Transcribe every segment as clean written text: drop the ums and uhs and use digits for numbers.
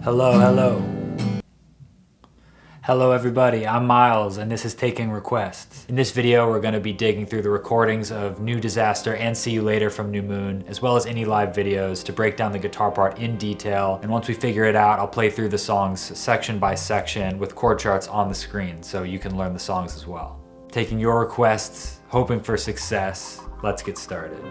Hello. Hello everybody, I'm Miles and this is Taking Requests. In this video we're going to be digging through the recordings of New Disaster and See You Later from New Moon, as well as any live videos to break down the guitar part in detail, and once we figure it out I'll play through the songs section by section with chord charts on the screen so you can learn the songs as well. Taking your requests, hoping for success, let's get started.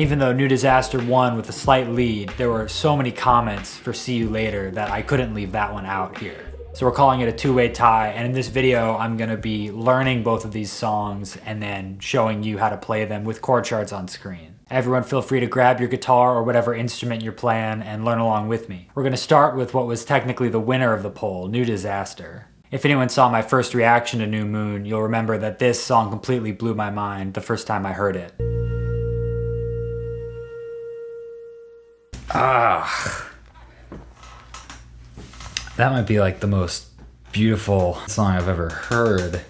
Even though New Disaster won with a slight lead, there were so many comments for See You Later that I couldn't leave that one out here. So we're calling it a two-way tie, and in this video I'm gonna be learning both of these songs and then showing you how to play them with chord charts on screen. Everyone feel free to grab your guitar or whatever instrument you're playing and learn along with me. We're gonna start with what was technically the winner of the poll, New Disaster. If anyone saw my first reaction to New Moon, you'll remember that this song completely blew my mind the first time I heard it. That might be like the most beautiful song I've ever heard.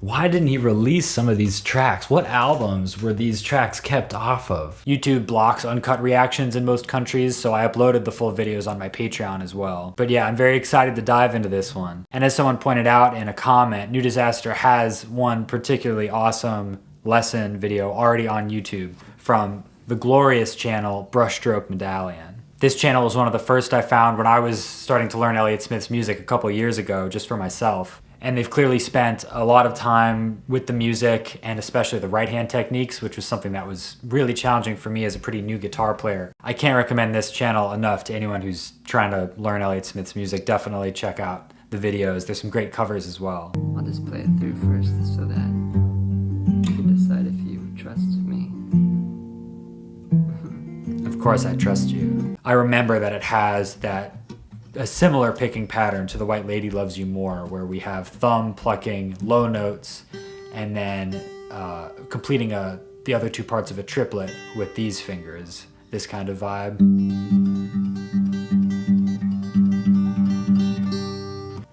Why didn't he release some of these tracks? What albums were these tracks kept off of? YouTube blocks uncut reactions in most countries, so I uploaded the full videos on my Patreon as well. But yeah, I'm very excited to dive into this one. And as someone pointed out in a comment, New Disaster has one particularly awesome lesson video already on YouTube from the glorious channel Brushstroke Medallion. This channel was one of the first I found when I was starting to learn Elliott Smith's music a couple years ago, just for myself. And they've clearly spent a lot of time with the music and especially the right hand techniques, which was something that was really challenging for me as a pretty new guitar player. I can't recommend this channel enough to anyone who's trying to learn Elliott Smith's music. Definitely check out the videos. There's some great covers as well. I'll just play it through first so that you can decide if you trust me. Of course I trust you. I remember that it has a similar picking pattern to The White Lady Loves You More, where we have thumb plucking low notes and then completing the other two parts of a triplet with these fingers, this kind of vibe.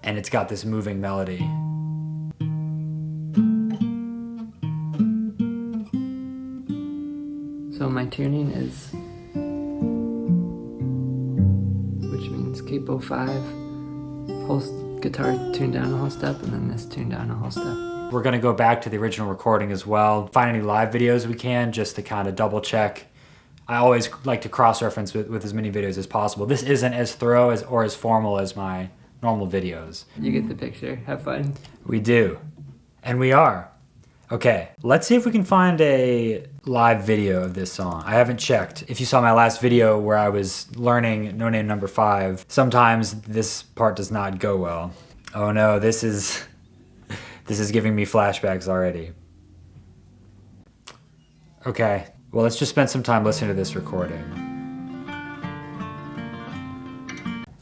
And it's got this moving melody. So my tuning is, capo 5, whole guitar tuned down a whole step, and then this tuned down a whole step. We're gonna go back to the original recording as well, find any live videos we can just to kind of double check. I always like to cross-reference with as many videos as possible. This isn't as thorough or as formal as my normal videos. You get the picture. Have fun. We do. And we are. Okay, let's see if we can find a live video of this song. I haven't checked. If you saw my last video where I was learning No Name Number 5, sometimes this part does not go well. Oh no, this is giving me flashbacks already. Okay, well let's just spend some time listening to this recording.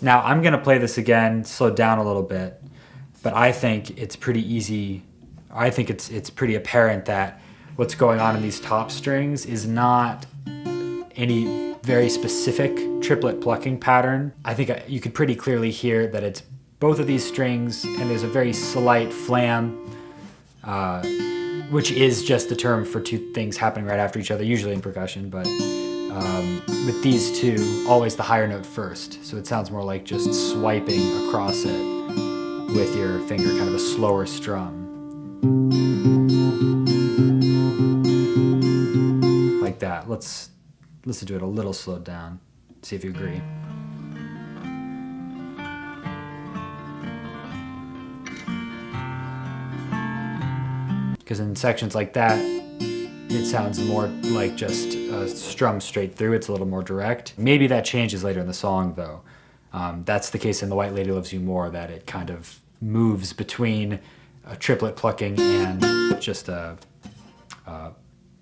Now I'm gonna play this again, slow down a little bit, but I think it's pretty easy. I think it's pretty apparent that what's going on in these top strings is not any very specific triplet plucking pattern. I think you could pretty clearly hear that it's both of these strings and there's a very slight flam, which is just the term for two things happening right after each other, usually in percussion, but with these two, always the higher note first. So it sounds more like just swiping across it with your finger, kind of a slower strum. Like that. Let's listen to it a little slowed down. See if you agree. Because in sections like that, it sounds more like just a strum straight through. It's a little more direct. Maybe that changes later in the song though. That's the case in The White Lady Loves You More, that it kind of moves between a triplet plucking and just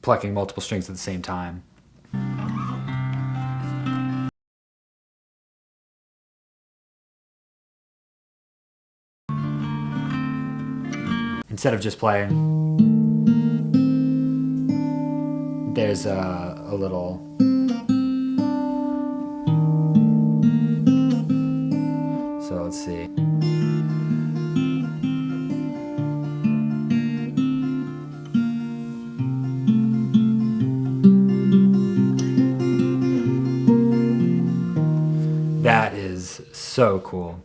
plucking multiple strings at the same time. Instead of just playing, there's a little so let's see. So cool.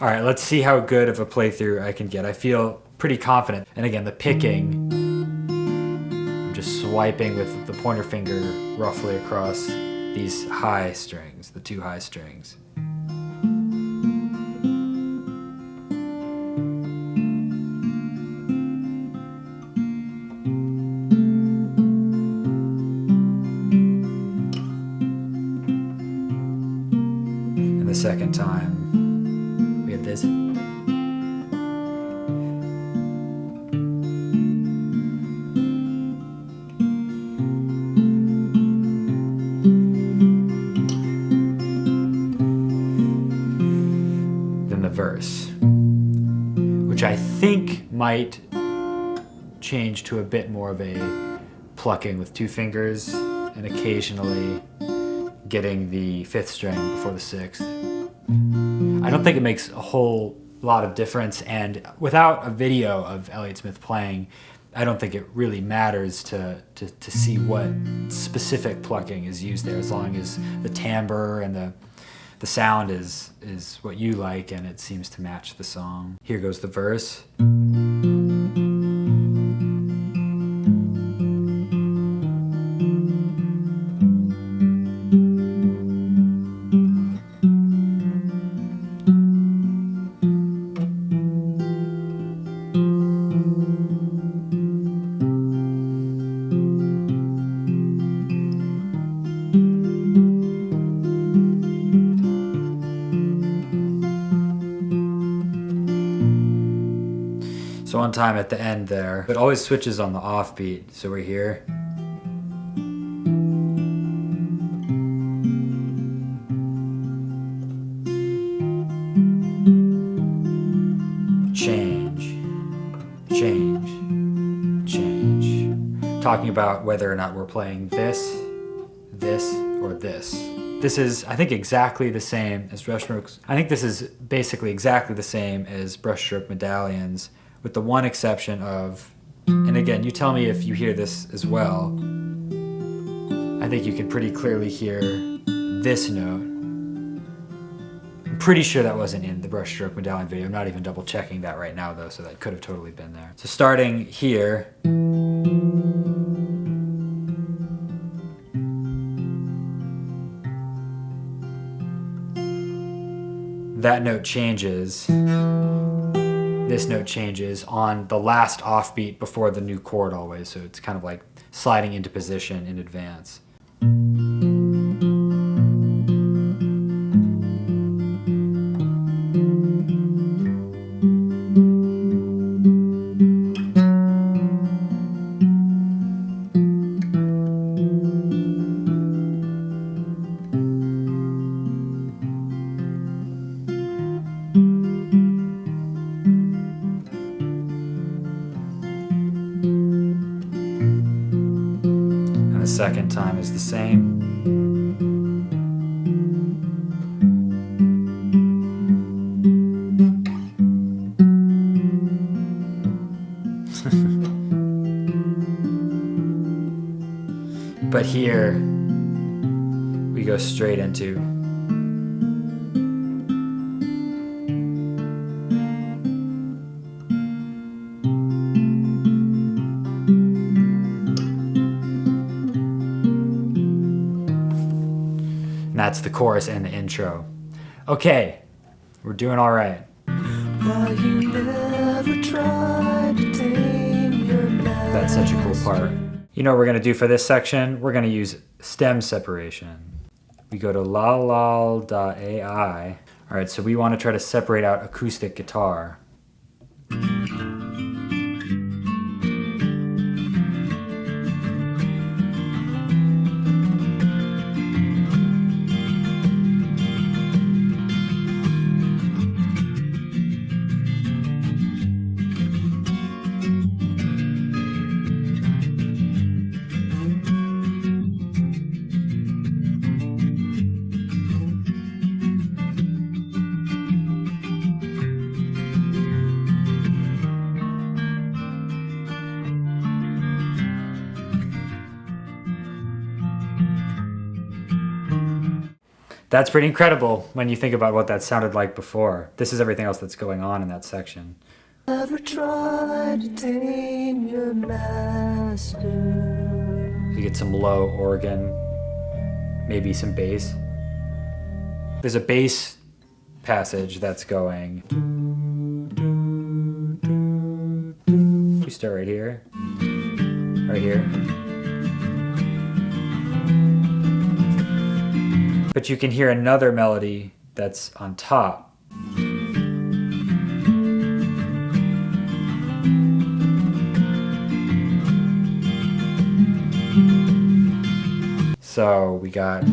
All right, let's see how good of a playthrough I can get. I feel pretty confident. And again, the picking, I'm just swiping with the pointer finger roughly across these high strings, the 2 high strings. And the second time, we have this. Verse, which I think might change to a bit more of a plucking with 2 fingers and occasionally getting the 5th string before the 6th. I don't think it makes a whole lot of difference, and without a video of Elliott Smith playing, I don't think it really matters to see what specific plucking is used there, as long as the timbre and the sound is what you like and it seems to match the song. Here goes the verse. So one time at the end there, it always switches on the offbeat. So we're here. Change, change, change. Talking about whether or not we're playing this, or this. This is, I think, exactly the same as brushstrokes. I think this is basically exactly the same as brushstroke medallions, with the one exception of, and again, you tell me if you hear this as well, I think you can pretty clearly hear this note. I'm pretty sure that wasn't in the brushstroke medallion video. I'm not even double checking that right now though, so that could have totally been there. So starting here, that note changes. This note changes on the last offbeat before the new chord always, so it's kind of like sliding into position in advance. Second time is the same. But here we go straight into that's the chorus and the intro. Okay, we're doing all right. That's such a cool part. You know what we're gonna do for this section? We're gonna use stem separation. We go to lalal.ai. All right, so we wanna try to separate out acoustic guitar. That's pretty incredible when you think about what that sounded like before. This is everything else that's going on in that section. Ever tried to tame your master? You get some low organ, maybe some bass. There's a bass passage that's going. We start right here. Right here. But you can hear another melody that's on top. So we got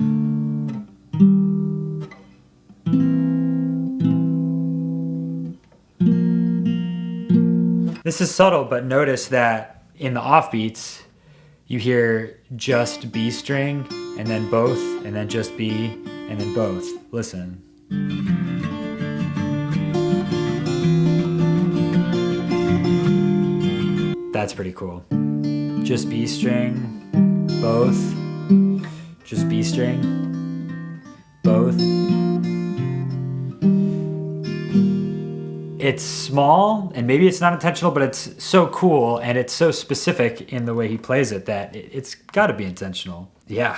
this is subtle, but notice that in the offbeats you hear just B string and then both and then just B and then both. Listen. That's pretty cool. Just B string, both, just B string, both. It's small and maybe it's not intentional, but it's so cool and it's so specific in the way he plays it that it's got to be intentional. Yeah.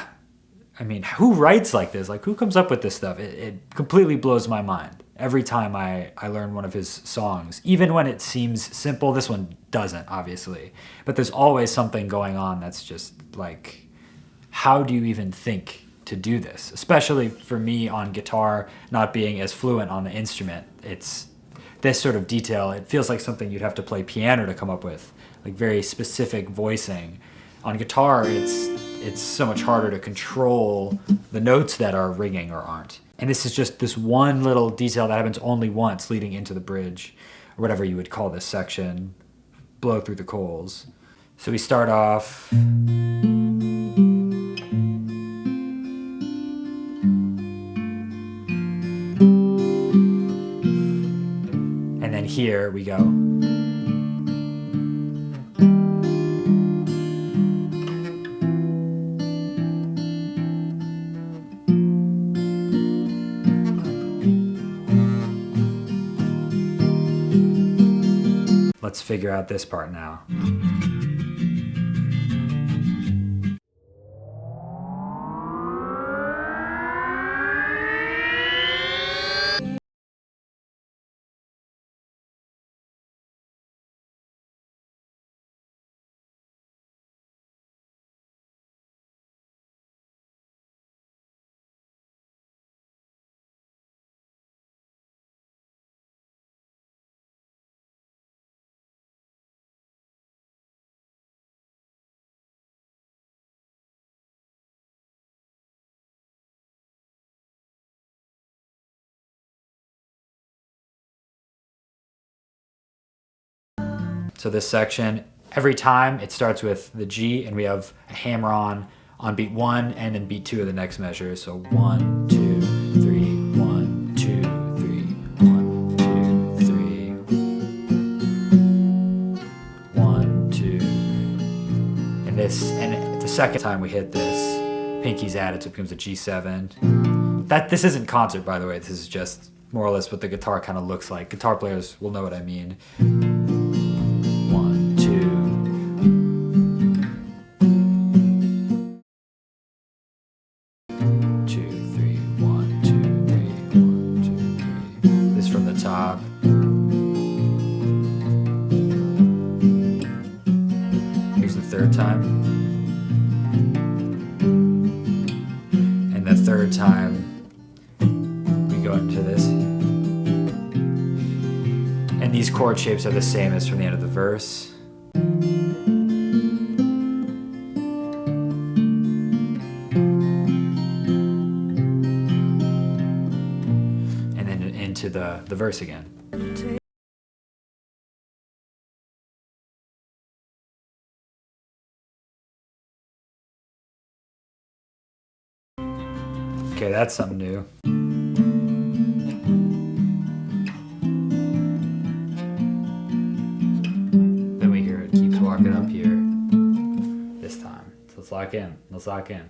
I mean, who writes like this? Like, who comes up with this stuff? It completely blows my mind every time I learn one of his songs. Even when it seems simple, this one doesn't, obviously. But there's always something going on that's just like, how do you even think to do this? Especially for me on guitar, not being as fluent on the instrument. It's this sort of detail. It feels like something you'd have to play piano to come up with, like very specific voicing. On guitar, it's so much harder to control the notes that are ringing or aren't. And this is just this one little detail that happens only once leading into the bridge, or whatever you would call this section, blow through the coals. So we start off. And then here we go. Let's figure out this part now. So this section, every time it starts with the G and we have a hammer on beat 1 and then beat 2 of the next measure. So 1, 2, 3, 1, 2, 3, 1, 2, 3, 1, 2. And the second time we hit this, pinky's added, so it becomes a G7. This isn't concert, by the way. This is just more or less what the guitar kind of looks like. Guitar players will know what I mean. 1, 2. Top. Here's the third time. And the third time we go into this. And these chord shapes are the same as from the end of the verse. And then into the verse again. Okay, that's something new. Then we hear it keeps walking up here. This time. So let's lock in. Let's lock in.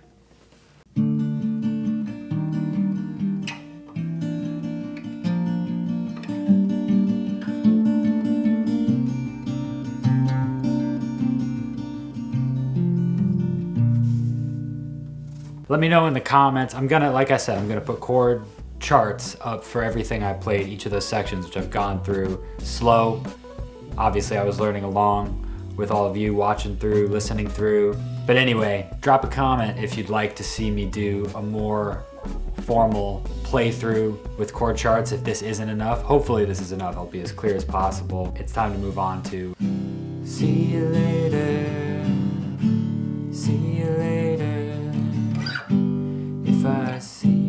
Let me know in the comments. I'm gonna, like I said, I'm gonna put chord charts up for everything I played, each of those sections, which I've gone through slow. Obviously, I was learning along with all of you, watching through, listening through. But anyway, drop a comment if you'd like to see me do a more formal playthrough with chord charts if this isn't enough. Hopefully this is enough. I'll be as clear as possible. It's time to move on to see you later. See you later. If I see